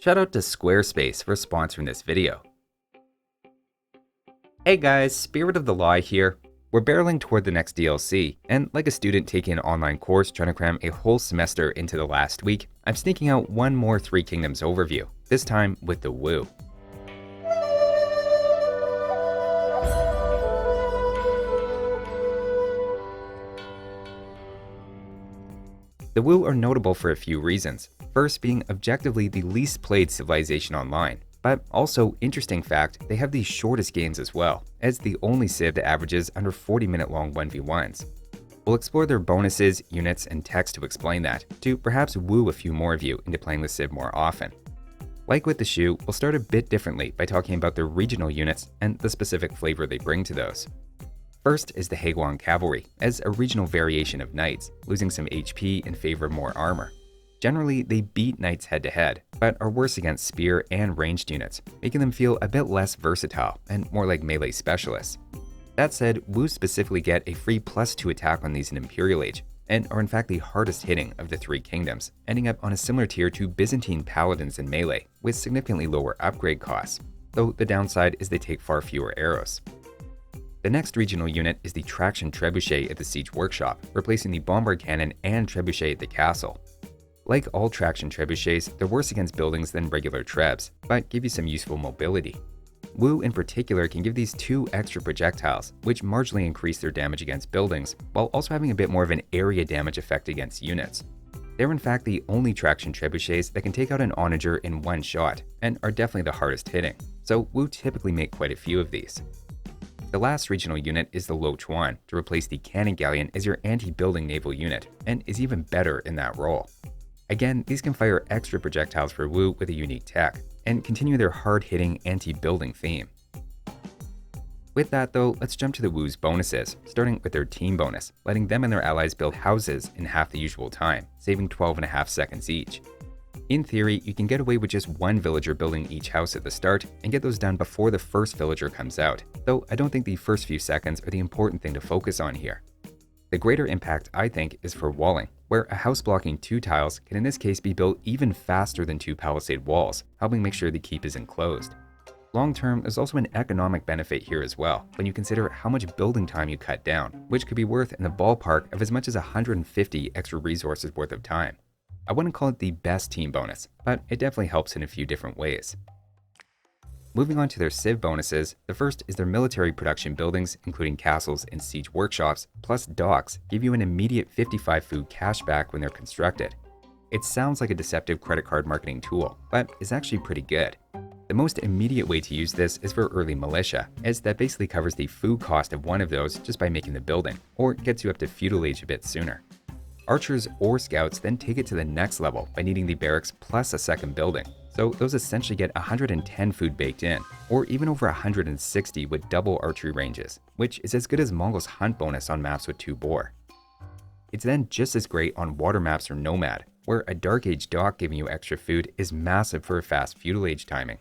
Shout out to Squarespace for sponsoring this video. Hey guys, Spirit of the Lie here. We're barreling toward the next DLC, and like a student taking an online course trying to cram a whole semester into the last week, I'm sneaking out one more Three Kingdoms overview, this time with the Wu. The Wu are notable for a few reasons, first being objectively the least played civilization online, but also, interesting fact, they have the shortest games as well, as the only civ that averages under 40-minute long 1v1s. We'll explore their bonuses, units, and text to explain that, to perhaps woo a few more of you into playing the civ more often. Like with the Shu, we'll start a bit differently by talking about their regional units and the specific flavor they bring to those. First is the Hei Guang Cavalry, as a regional variation of knights, losing some HP in favor of more armor. Generally, they beat knights head-to-head, but are worse against spear and ranged units, making them feel a bit less versatile and more like melee specialists. That said, Wu specifically get a free +2 attack on these in Imperial Age, and are in fact the hardest hitting of the Three Kingdoms, ending up on a similar tier to Byzantine paladins in melee, with significantly lower upgrade costs, though the downside is they take far fewer arrows. The next regional unit is the Traction Trebuchet at the Siege Workshop, replacing the Bombard Cannon and Trebuchet at the Castle. Like all Traction Trebuchets, they're worse against buildings than regular Trebs, but give you some useful mobility. Wu in particular can give these 2 extra projectiles, which marginally increase their damage against buildings, while also having a bit more of an area damage effect against units. They're in fact the only Traction Trebuchets that can take out an onager in one shot, and are definitely the hardest hitting, so Wu typically make quite a few of these. The last regional unit is the Lo Chuan, to replace the Cannon Galleon as your anti-building naval unit, and is even better in that role. Again, these can fire extra projectiles for Wu with a unique tech, and continue their hard-hitting anti-building theme. With that though, let's jump to the Wu's bonuses, starting with their team bonus, letting them and their allies build houses in half the usual time, saving 12.5 seconds each. In theory, you can get away with just one villager building each house at the start, and get those done before the first villager comes out, though I don't think the first few seconds are the important thing to focus on here. The greater impact, I think, is for walling, where a house blocking 2 tiles can in this case be built even faster than 2 palisade walls, helping make sure the keep is enclosed. Long term, there's also an economic benefit here as well, when you consider how much building time you cut down, which could be worth in the ballpark of as much as 150 extra resources worth of time. I wouldn't call it the best team bonus, but it definitely helps in a few different ways. Moving on to their civ bonuses, the first is their military production buildings, including castles and siege workshops, plus docks, give you an immediate 55 food cashback when they're constructed. It sounds like a deceptive credit card marketing tool, but it's actually pretty good. The most immediate way to use this is for early militia, as that basically covers the food cost of one of those just by making the building, or gets you up to feudal age a bit sooner. Archers or scouts then take it to the next level by needing the barracks plus a second building, so those essentially get 110 food baked in, or even over 160 with double archery ranges, which is as good as Mongol's hunt bonus on maps with 2 boar. It's then just as great on water maps or Nomad, where a Dark Age dock giving you extra food is massive for a fast feudal age timing.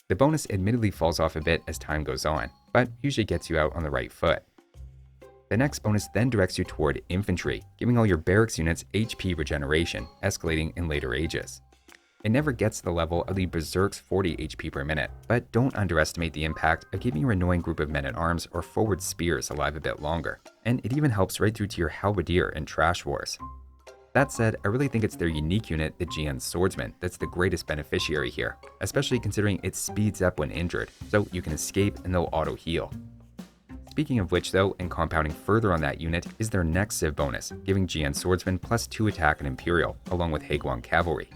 The bonus admittedly falls off a bit as time goes on, but usually gets you out on the right foot. The next bonus then directs you toward infantry, giving all your barracks units HP regeneration, escalating in later ages. It never gets to the level of the Berserk's 40 HP per minute, but don't underestimate the impact of keeping your annoying group of men-at-arms or forward spears alive a bit longer, and it even helps right through to your halberdier in Trash Wars. That said, I really think it's their unique unit, the Jian Swordsman, that's the greatest beneficiary here, especially considering it speeds up when injured, so you can escape and they'll auto-heal. Speaking of which though, and compounding further on that unit, is their next civ bonus, giving Jian Swordsman +2 attack and Imperial, along with Hei Guang Cavalry.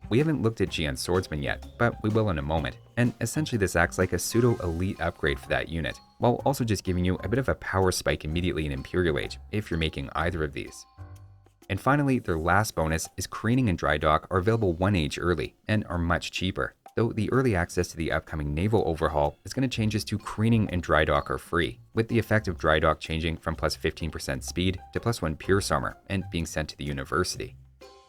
We haven't looked at Jian Swordsman yet, but we will in a moment, and essentially this acts like a pseudo-elite upgrade for that unit, while also just giving you a bit of a power spike immediately in Imperial Age, if you're making either of these. And finally, their last bonus is Careening and Dry are available 1 age early, and are much cheaper, though the early access to the upcoming naval overhaul is going to change us to Careening and Dry are free, with the effect of Dry changing from +15% speed to +1 Pierce Armor, and being sent to the university.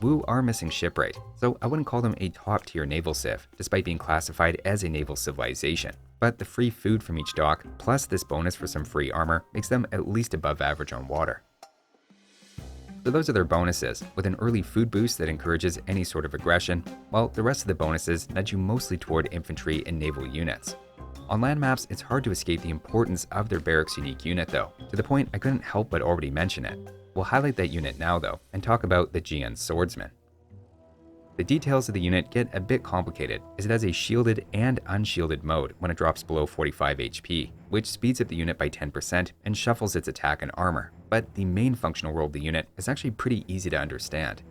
Wu are missing shipwright, so I wouldn't call them a top-tier naval civ, despite being classified as a naval civilization. But the free food from each dock, plus this bonus for some free armor, makes them at least above average on water. So those are their bonuses, with an early food boost that encourages any sort of aggression, while the rest of the bonuses nudge you mostly toward infantry and naval units. On land maps, it's hard to escape the importance of their barracks unique unit though, to the point I couldn't help but already mention it. We'll highlight that unit now though, and talk about the Jian Swordsman. The details of the unit get a bit complicated, as it has a shielded and unshielded mode when it drops below 45 HP, which speeds up the unit by 10% and shuffles its attack and armor, but the main functional role of the unit is actually pretty easy to understand.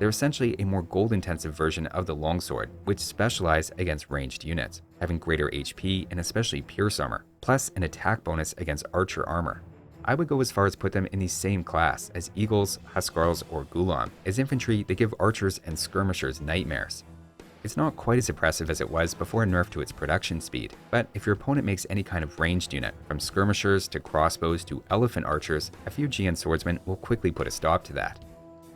They're essentially a more gold-intensive version of the longsword, which specialize against ranged units, having greater HP and especially pierce armor, plus an attack bonus against archer armor. I would go as far as put them in the same class as Eagles, Huskarls, or Gulam. As infantry, they give archers and skirmishers nightmares. It's not quite as impressive as it was before a nerf to its production speed, but if your opponent makes any kind of ranged unit, from skirmishers to crossbows to elephant archers, a few Jian Swordsmen will quickly put a stop to that.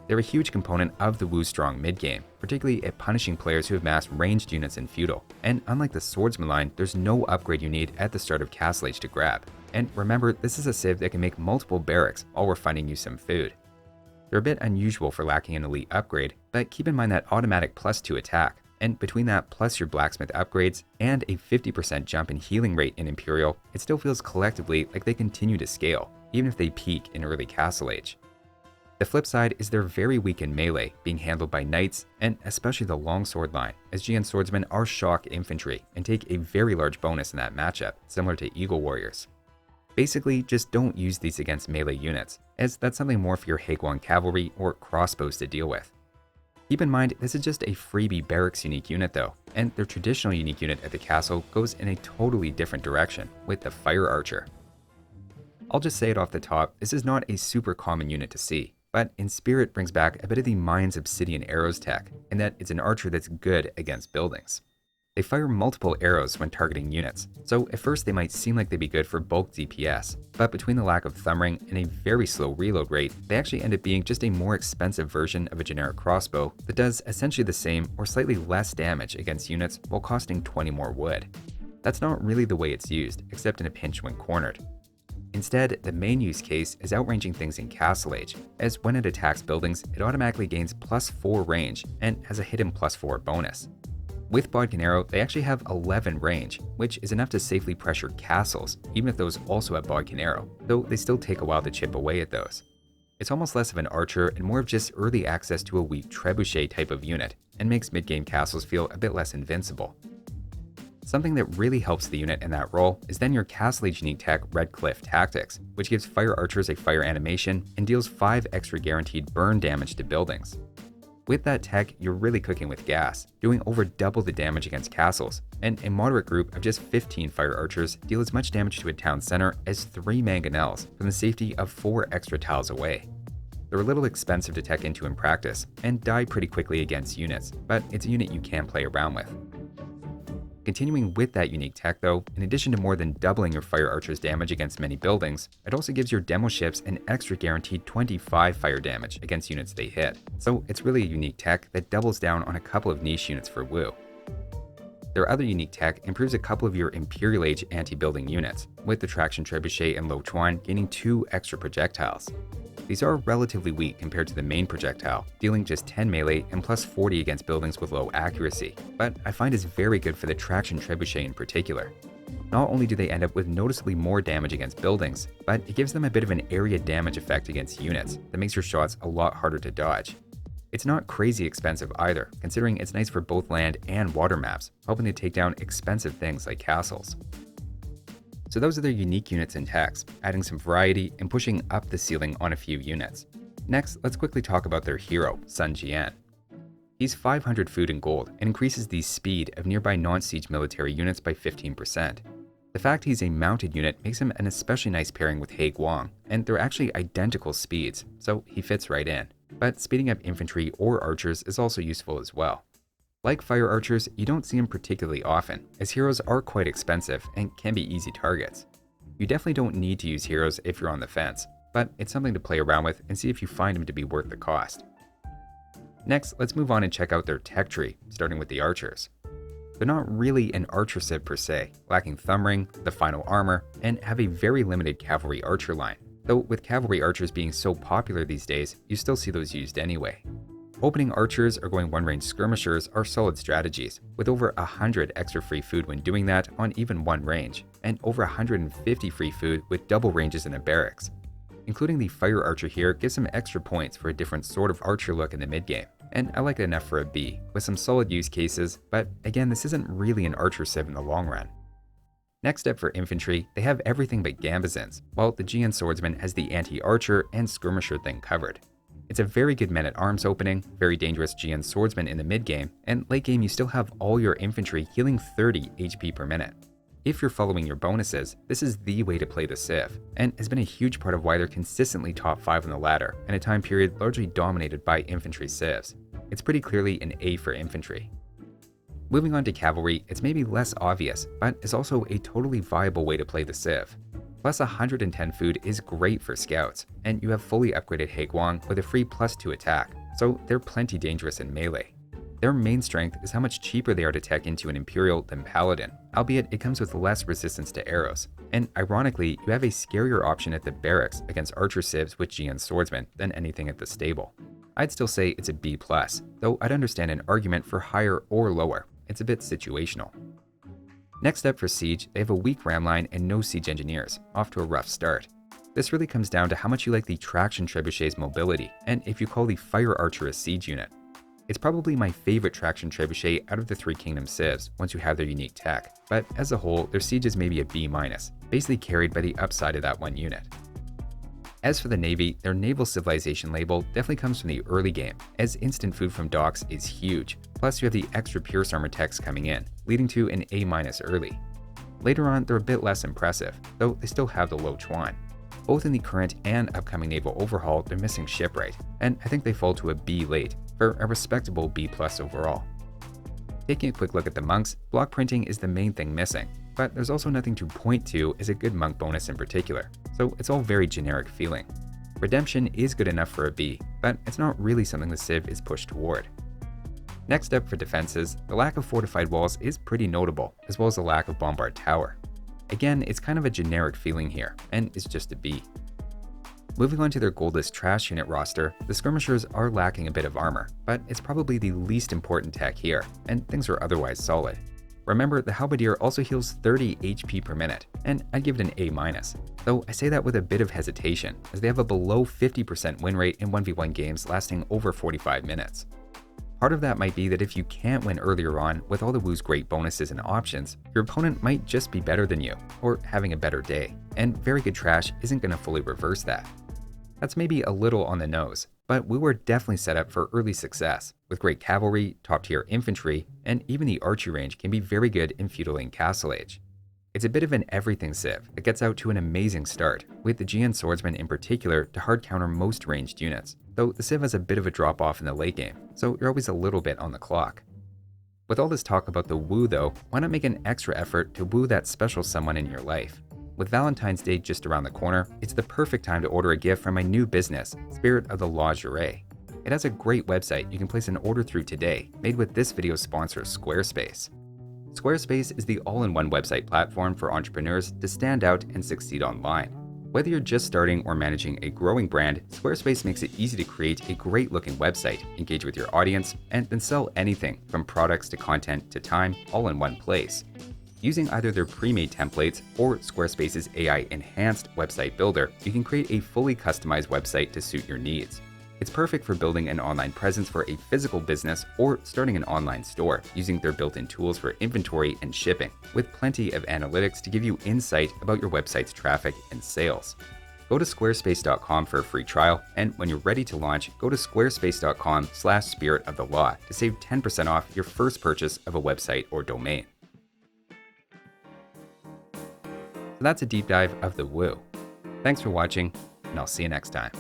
They're a huge component of the Wu Strong mid-game, particularly at punishing players who have massed ranged units in Feudal, and unlike the Swordsman line, there's no upgrade you need at the start of Castle Age to grab. And remember, this is a civ that can make multiple barracks while we're finding you some food. They're a bit unusual for lacking an elite upgrade, but keep in mind that automatic +2 attack, and between that plus your blacksmith upgrades and a 50% jump in healing rate in Imperial, it still feels collectively like they continue to scale, even if they peak in early Castle Age. The flip side is they're very weak in melee, being handled by knights, and especially the longsword line, as Jian Swordsmen are shock infantry and take a very large bonus in that matchup, similar to Eagle Warriors. Basically, just don't use these against melee units, as that's something more for your Hei Guang cavalry or crossbows to deal with. Keep in mind, this is just a freebie barracks unique unit though, and their traditional unique unit at the castle goes in a totally different direction, with the Fire Archer. I'll just say it off the top, this is not a super common unit to see, but in spirit brings back a bit of the Mind's Obsidian Arrows tech, in that it's an archer that's good against buildings. They fire multiple arrows when targeting units, so at first they might seem like they'd be good for bulk DPS, but between the lack of thumb ring and a very slow reload rate, they actually end up being just a more expensive version of a generic crossbow that does essentially the same or slightly less damage against units while costing 20 more wood. That's not really the way it's used, except in a pinch when cornered. Instead, the main use case is outranging things in Castle Age, as when it attacks buildings, it automatically gains +4 range and has a hidden +4 bonus. With Bodkin Arrow, they actually have 11 range, which is enough to safely pressure castles, even if those also have Bodkin Arrow, though they still take a while to chip away at those. It's almost less of an archer and more of just early access to a weak Trebuchet type of unit, and makes mid-game castles feel a bit less invincible. Something that really helps the unit in that role is then your Castle Age unique tech Red Cliff Tactics, which gives fire archers a fire animation and deals 5 extra guaranteed burn damage to buildings. With that tech, you're really cooking with gas, doing over double the damage against castles, and a moderate group of just 15 fire archers deal as much damage to a town center as 3 mangonels from the safety of 4 extra tiles away. They're a little expensive to tech into in practice, and die pretty quickly against units, but it's a unit you can play around with. Continuing with that unique tech though, in addition to more than doubling your fire archer's damage against many buildings, it also gives your demo ships an extra guaranteed 25 fire damage against units they hit. So it's really a unique tech that doubles down on a couple of niche units for Wu. Their other unique tech improves a couple of your Imperial Age anti-building units, with the Traction Trebuchet and Low Chuan gaining 2 extra projectiles. These are relatively weak compared to the main projectile, dealing just 10 melee and +40 against buildings with low accuracy, but I find is very good for the Traction Trebuchet in particular. Not only do they end up with noticeably more damage against buildings, but it gives them a bit of an area damage effect against units that makes your shots a lot harder to dodge. It's not crazy expensive either, considering it's nice for both land and water maps, helping to take down expensive things like castles. So those are their unique units and techs, adding some variety and pushing up the ceiling on a few units. Next, let's quickly talk about their hero, Sun Jian. He's 500 food and gold and increases the speed of nearby non-siege military units by 15%. The fact he's a mounted unit makes him an especially nice pairing with Hei Guang, and they're actually identical speeds, so he fits right in. But speeding up infantry or archers is also useful as well. Like fire archers, you don't see them particularly often, as heroes are quite expensive and can be easy targets. You definitely don't need to use heroes if you're on the fence, but it's something to play around with and see if you find them to be worth the cost. Next, let's move on and check out their tech tree, starting with the archers. They're not really an archer civ per se, lacking thumb ring, the final armor, and have a very limited cavalry archer line, though with cavalry archers being so popular these days, you still see those used anyway. Opening archers or going one-range skirmishers are solid strategies, with over 100 extra free food when doing that on even one range, and over 150 free food with double ranges in a barracks. Including the fire archer here gives some extra points for a different sort of archer look in the mid-game, and I like it enough for a B, with some solid use cases, but again, this isn't really an archer civ in the long run. Next up for infantry, they have everything but gambazins, while the Jian Swordsman has the anti-archer and skirmisher thing covered. It's a very good men-at-arms opening, very dangerous Jian Swordsman in the mid-game, and late-game you still have all your infantry healing 30 HP per minute. If you're following your bonuses, this is the way to play the civ, and has been a huge part of why they're consistently top 5 on the ladder, in a time period largely dominated by infantry civs. It's pretty clearly an A for infantry. Moving on to cavalry, it's maybe less obvious, but is also a totally viable way to play the civ. Plus 110 food is great for scouts, and you have fully upgraded Hei Guang with a free +2 attack, so they're plenty dangerous in melee. Their main strength is how much cheaper they are to tech into an Imperial than Paladin, albeit it comes with less resistance to arrows. And ironically, you have a scarier option at the barracks against archer civs with Jian Swordsman than anything at the stable. I'd still say it's a B+, though I'd understand an argument for higher or lower. It's a bit situational. Next up for siege, they have a weak ram line and no siege engineers, off to a rough start. This really comes down to how much you like the traction trebuchet's mobility, and if you call the fire archer a siege unit. It's probably my favorite traction trebuchet out of the Three Kingdoms civs once you have their unique tech, but as a whole, their siege is maybe a B-, basically carried by the upside of that one unit. As for the Navy, their naval civilization label definitely comes from the early game, as instant food from docks is huge, plus you have the extra Pierce armor techs coming in, leading to an A- early. Later on, they're a bit less impressive, though they still have the low Chuan. Both in the current and upcoming naval overhaul, they're missing shipwright, and I think they fall to a B late, for a respectable B+ overall. Taking a quick look at the monks, block printing is the main thing missing, but there's also nothing to point to as a good monk bonus in particular, so it's all very generic feeling. Redemption is good enough for a B, but it's not really something the civ is pushed toward. Next up for defenses, the lack of fortified walls is pretty notable, as well as the lack of bombard tower. Again, it's kind of a generic feeling here, and it's just a B. Moving on to their goldless trash unit roster, the skirmishers are lacking a bit of armor, but it's probably the least important tech here, and things are otherwise solid. Remember, the halberdier also heals 30 HP per minute, and I'd give it an A-, though I say that with a bit of hesitation, as they have a below 50% win rate in 1v1 games lasting over 45 minutes. Part of that might be that if you can't win earlier on with all the Wu's great bonuses and options, your opponent might just be better than you, or having a better day, and very good trash isn't going to fully reverse that. That's maybe a little on the nose, but Wu are definitely set up for early success, with great cavalry, top-tier infantry, and even the archery range can be very good in feudal and castle age. It's a bit of an everything civ that gets out to an amazing start, with the Jian Swordsman in particular to hard counter most ranged units, though the civ has a bit of a drop-off in the late game, so you're always a little bit on the clock. With all this talk about the Wu though, why not make an extra effort to woo that special someone in your life? With Valentine's Day just around the corner, it's the perfect time to order a gift from my new business, Spirit of the Lingerie. It has a great website you can place an order through today, made with this video's sponsor, Squarespace. Squarespace is the all-in-one website platform for entrepreneurs to stand out and succeed online. Whether you're just starting or managing a growing brand, Squarespace makes it easy to create a great-looking website, engage with your audience, and then sell anything from products to content to time, all in one place. Using either their pre-made templates or Squarespace's AI-enhanced website builder, you can create a fully customized website to suit your needs. It's perfect for building an online presence for a physical business or starting an online store using their built-in tools for inventory and shipping, with plenty of analytics to give you insight about your website's traffic and sales. Go to squarespace.com for a free trial, and when you're ready to launch, go to squarespace.com/spiritofthelaw to save 10% off your first purchase of a website or domain. So that's a deep dive of the Wu. Thanks for watching, and I'll see you next time.